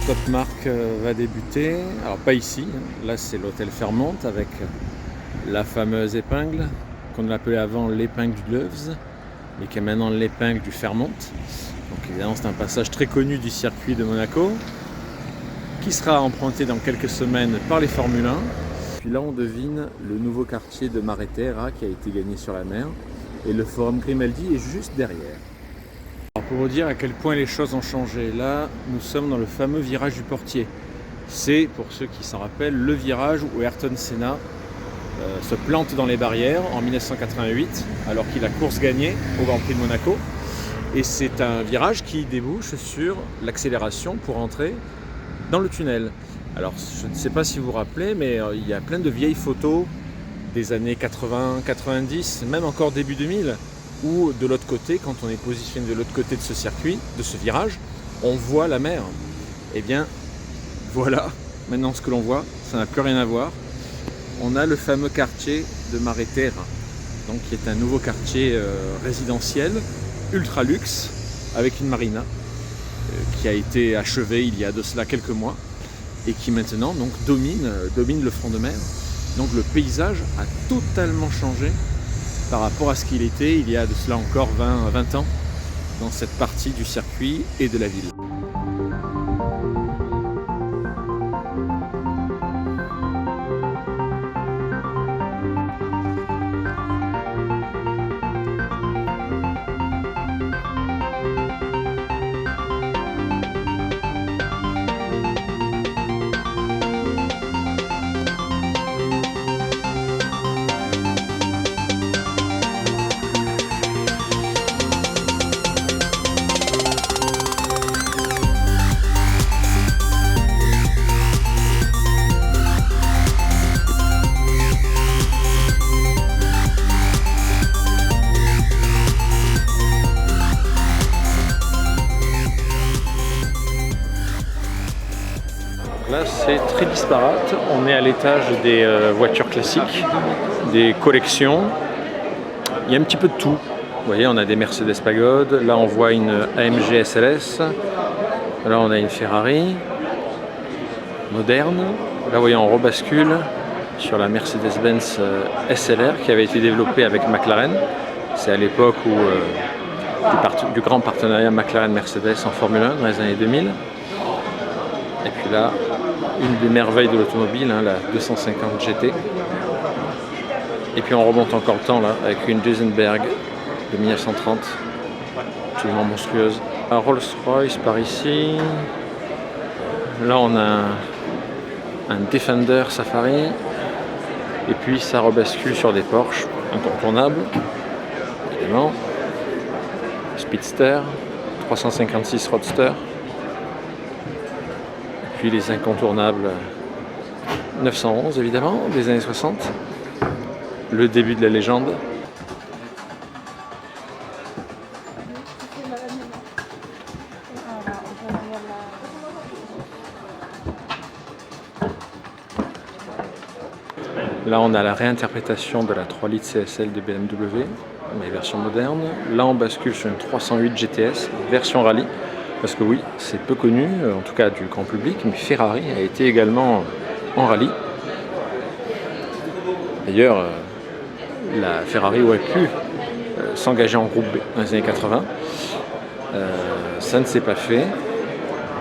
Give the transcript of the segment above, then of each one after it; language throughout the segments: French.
Top Mark va débuter. Alors pas ici, là c'est l'hôtel Fairmont avec la fameuse épingle qu'on appelait avant l'épingle du Loews, mais qui est maintenant l'épingle du Fairmont. Donc évidemment c'est un passage très connu du circuit de Monaco, qui sera emprunté dans quelques semaines par les Formule 1. Puis là on devine le nouveau quartier de Mare Terra qui a été gagné sur la mer, et le Forum Grimaldi est juste derrière. Alors pour vous dire à quel point les choses ont changé, là nous sommes dans le fameux virage du Portier. C'est, pour ceux qui s'en rappellent, le virage où Ayrton Senna se plante dans les barrières en 1988 alors qu'il a course gagnée au Grand Prix de Monaco. Et c'est un virage qui débouche sur l'accélération pour entrer dans le tunnel. Alors je ne sais pas si vous vous rappelez, mais il y a plein de vieilles photos des années 80, 90, même encore début 2000, où de l'autre côté, quand on est positionné de l'autre côté de ce circuit, de ce virage, on voit la mer. Et bien voilà, maintenant ce que l'on voit, ça n'a plus rien à voir. On a le fameux quartier de Mare Terra, donc qui est un nouveau quartier résidentiel, ultra luxe, avec une marina qui a été achevée il y a de cela quelques mois et qui maintenant donc domine le front de mer. Donc le paysage a totalement changé par rapport à ce qu'il était il y a de cela encore 20 ans dans cette partie du circuit et de la ville. Là c'est très disparate, on est à l'étage des voitures classiques, des collections, il y a un petit peu de tout. Vous voyez, on a des Mercedes Pagode, là on voit une AMG SLS, là on a une Ferrari moderne, là vous voyez on rebascule sur la Mercedes-Benz SLR qui avait été développée avec McLaren. C'est à l'époque où du grand partenariat McLaren-Mercedes en Formule 1 dans les années 2000. Et puis là, une des merveilles de l'automobile, la 250 GT. Et puis on remonte encore le temps là, avec une Duesenberg de 1930, absolument monstrueuse. Un Rolls-Royce par ici. Là on a un Defender Safari. Et puis ça rebascule sur des Porsche incontournables, évidemment. Speedster, 356 Roadster. Puis les incontournables 911 évidemment, des années 60, le début de la légende. Là on a la réinterprétation de la 3 litres CSL de BMW, mais version moderne. Là on bascule sur une 308 GTS, version rallye. Parce que oui, c'est peu connu, en tout cas du grand public, mais Ferrari a été également en rallye. D'ailleurs, la Ferrari aurait pu s'engager en groupe B dans les années 80. Ça ne s'est pas fait,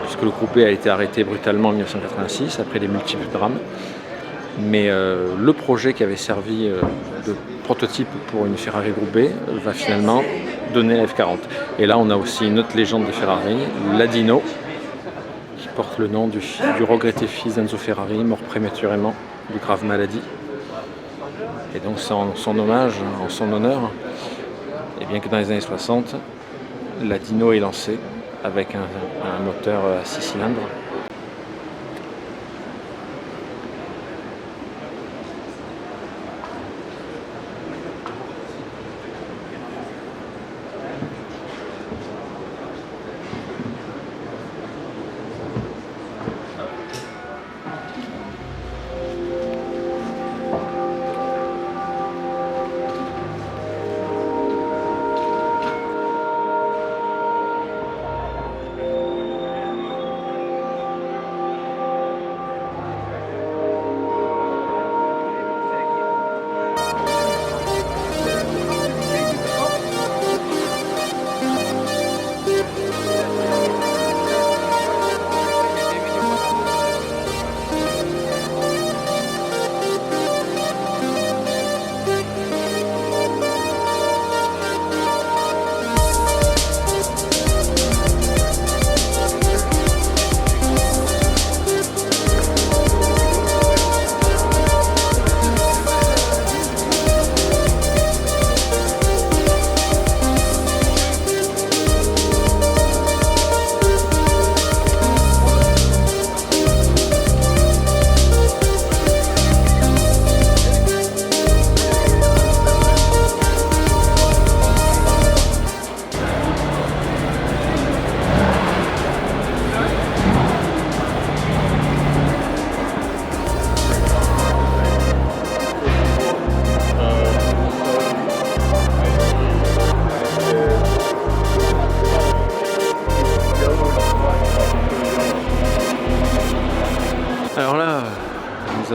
puisque le groupe B a été arrêté brutalement en 1986, après les multiples drames. Mais le projet qui avait servi de prototype pour une Ferrari groupe B va finalement donner la F40. Et là on a aussi une autre légende de Ferrari, la Dino, qui porte le nom du regretté fils d'Enzo Ferrari, mort prématurément de grave maladie. Et donc c'est en son hommage, en son honneur, et bien que dans les années 60, la Dino est lancée avec un moteur à 6 cylindres.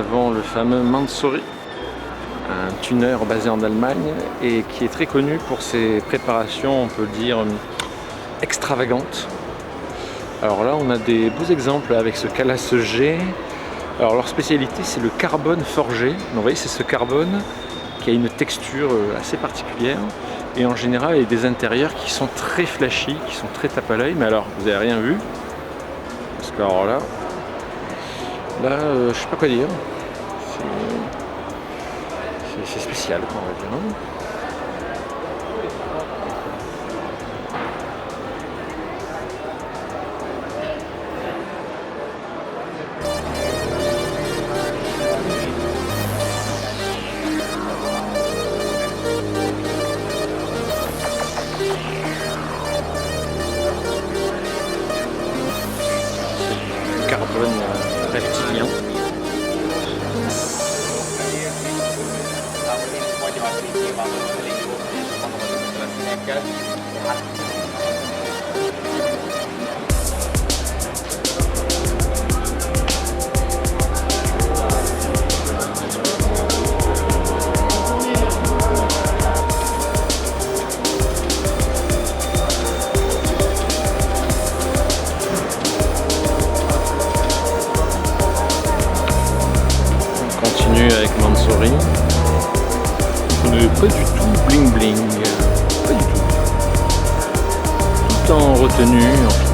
avons le fameux Mansory, un tuner basé en Allemagne et qui est très connu pour ses préparations, on peut dire, extravagantes. Alors là, on a des beaux exemples avec ce Calas G. Alors leur spécialité, c'est le carbone forgé. Donc, vous voyez, c'est ce carbone qui a une texture assez particulière et en général, il y a des intérieurs qui sont très flashy, qui sont très tape à l'œil. Mais alors, vous n'avez rien vu parce que alors là, je sais pas quoi dire. C'est spécial, on va dire. Carbone reptilien. Avec Mansory. On n'est pas du tout bling bling, pas du tout. Tout en retenue, en fait.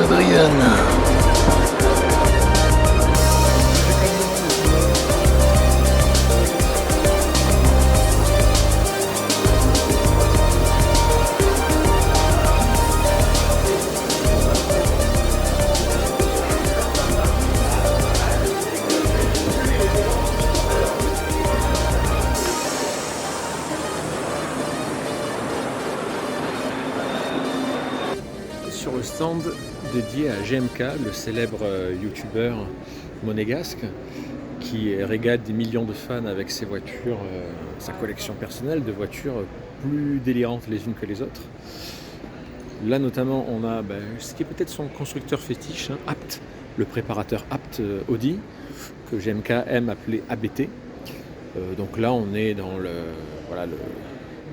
Adrienne. Sur le stand dédié à GMK, le célèbre youtubeur monégasque qui régale des millions de fans avec ses voitures, sa collection personnelle de voitures plus délirantes les unes que les autres. Là notamment on a ce qui est peut-être son constructeur fétiche, Abt, le préparateur Abt Audi, que GMK aime appeler ABT. Donc là on est dans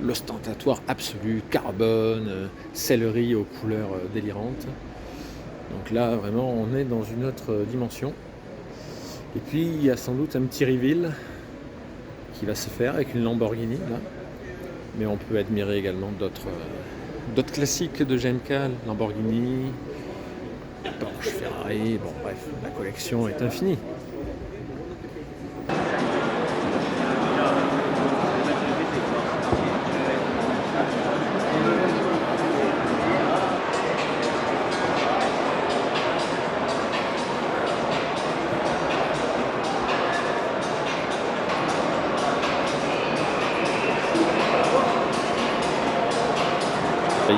l'ostentatoire absolu, carbone, sellerie aux couleurs délirantes. Donc là vraiment on est dans une autre dimension. Et puis il y a sans doute un petit reveal qui va se faire avec une Lamborghini là. Mais on peut admirer également d'autres classiques de GMK, Lamborghini, Porsche, Ferrari, bon bref, la collection est infinie.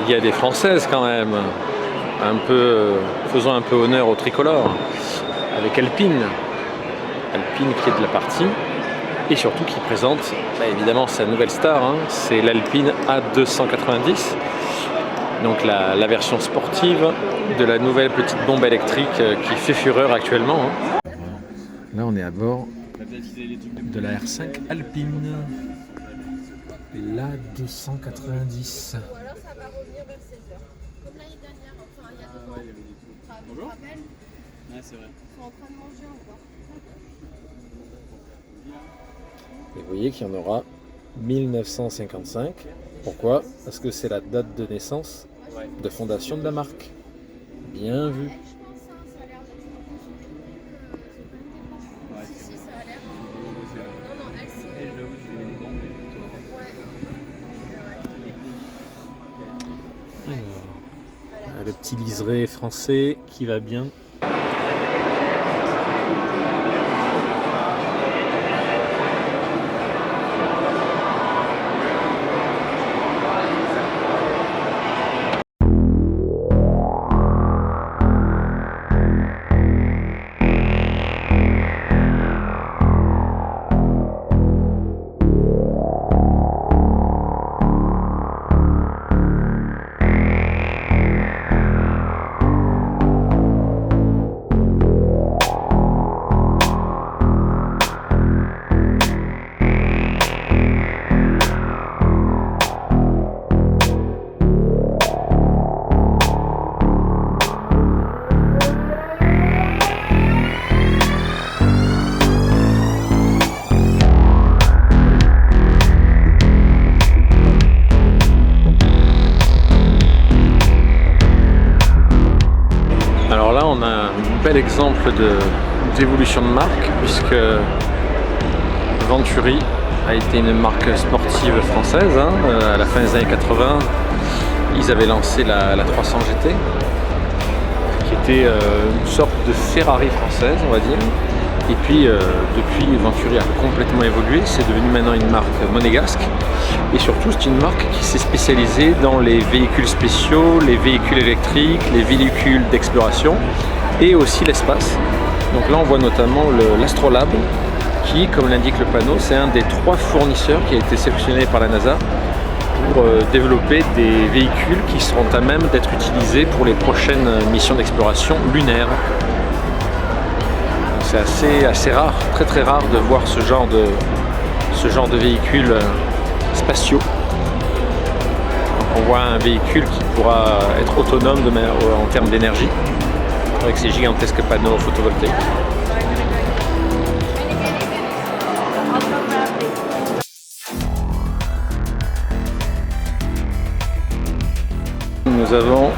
Il y a des Françaises quand même, faisant un peu honneur au tricolore. avec Alpine. Alpine qui est de la partie et surtout qui présente évidemment sa nouvelle star, hein, c'est l'Alpine A290. Donc la version sportive de la nouvelle petite bombe électrique qui fait fureur actuellement. Hein. Là on est à bord de la R5 Alpine. l'A290. Ou alors ça va revenir vers 16h. Comme l'année dernière, enfin il y a 2 ans. Tu te rappelles? Ouais, c'est vrai. Ils sont en train de manger encore. Et vous voyez qu'il y en aura 1955. Pourquoi? Parce que c'est la date de naissance de fondation de la marque. Bien vu. Je pense ça a l'air d'être Ouais, si, ça a l'air. Non, non, elle c'est. Alors, le petit liseré français qui va bien. Alors là, on a un bel exemple d'évolution de marque, puisque Venturi a été une marque sportive française. Hein. À la fin des années 80, ils avaient lancé la 300 GT, qui était une sorte de Ferrari française, on va dire. Et puis, depuis, Venturi a complètement évolué. C'est devenu maintenant une marque monégasque. Et surtout, c'est une marque qui s'est spécialisée dans les véhicules spéciaux, les véhicules électriques, les véhicules d'exploration et aussi l'espace. Donc là, on voit notamment l'Astrolabe qui, comme l'indique le panneau, c'est un des 3 fournisseurs qui a été sélectionné par la NASA pour développer des véhicules qui seront à même d'être utilisés pour les prochaines missions d'exploration lunaire. C'est assez rare, très très rare de voir ce genre de véhicules spatiaux. Donc on voit un véhicule qui pourra être autonome en termes d'énergie avec ces gigantesques panneaux photovoltaïques. Nous avons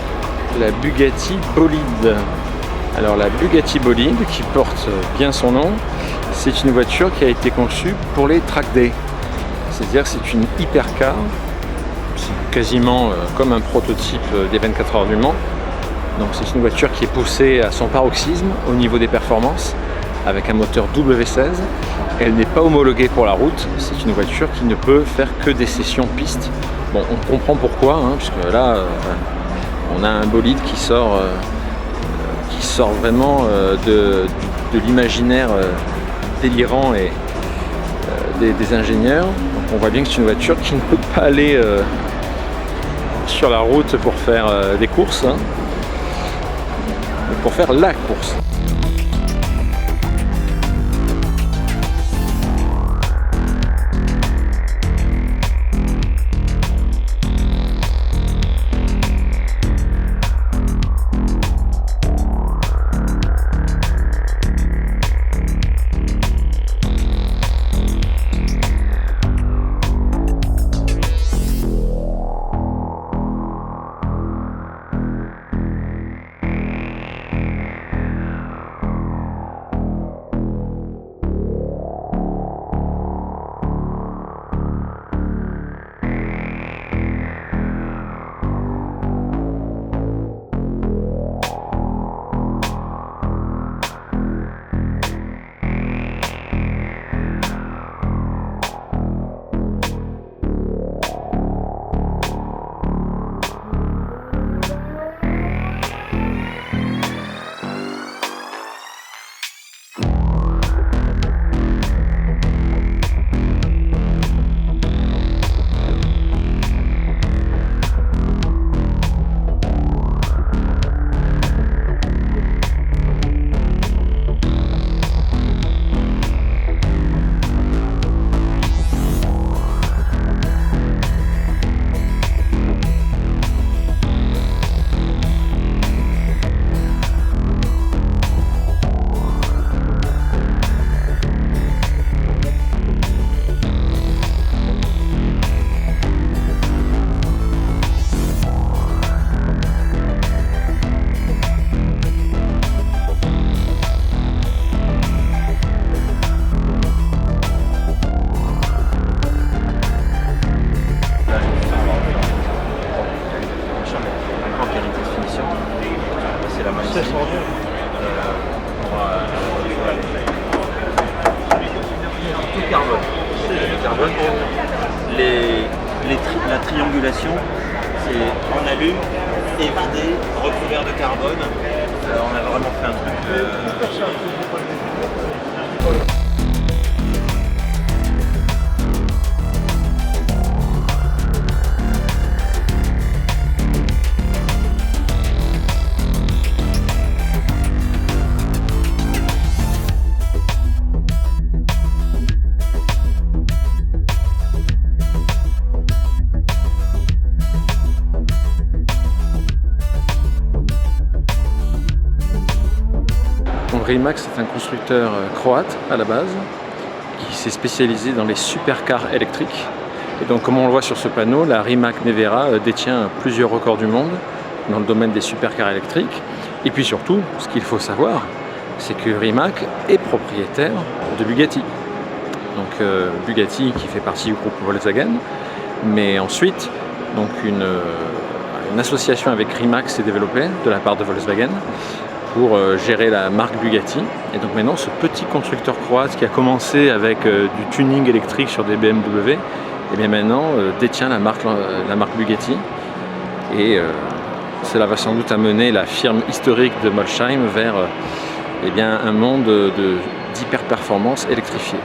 la Bugatti Bolide. Alors la Bugatti Bolide, qui porte bien son nom, c'est une voiture qui a été conçue pour les track day. C'est-à-dire que c'est une hypercar, c'est quasiment comme un prototype des 24 heures du Mans. Donc c'est une voiture qui est poussée à son paroxysme au niveau des performances, avec un moteur W16. Elle n'est pas homologuée pour la route, c'est une voiture qui ne peut faire que des sessions piste. Bon, on comprend pourquoi, hein, puisque là, on a un bolide qui sort vraiment de l'imaginaire délirant et des ingénieurs. Donc on voit bien que c'est une voiture qui ne peut pas aller sur la route pour faire des courses, hein, mais pour faire la course. Tout carbone. Carbone. La triangulation, c'est en allume, évidé, recouvert de carbone. On a vraiment fait un truc. Rimac, c'est un constructeur croate à la base qui s'est spécialisé dans les supercars électriques. Et donc, comme on le voit sur ce panneau, la Rimac Nevera détient plusieurs records du monde dans le domaine des supercars électriques. Et puis surtout, ce qu'il faut savoir, c'est que Rimac est propriétaire de Bugatti. Donc Bugatti qui fait partie du groupe Volkswagen, mais ensuite, donc une association avec Rimac s'est développée de la part de Volkswagen pour gérer la marque Bugatti. Et donc maintenant, ce petit constructeur croate qui a commencé avec du tuning électrique sur des BMW, et bien maintenant détient la marque Bugatti. Et cela va sans doute amener la firme historique de Molsheim vers eh bien, un monde d'hyper-performance électrifiée.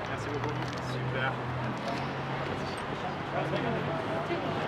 Merci beaucoup. Super.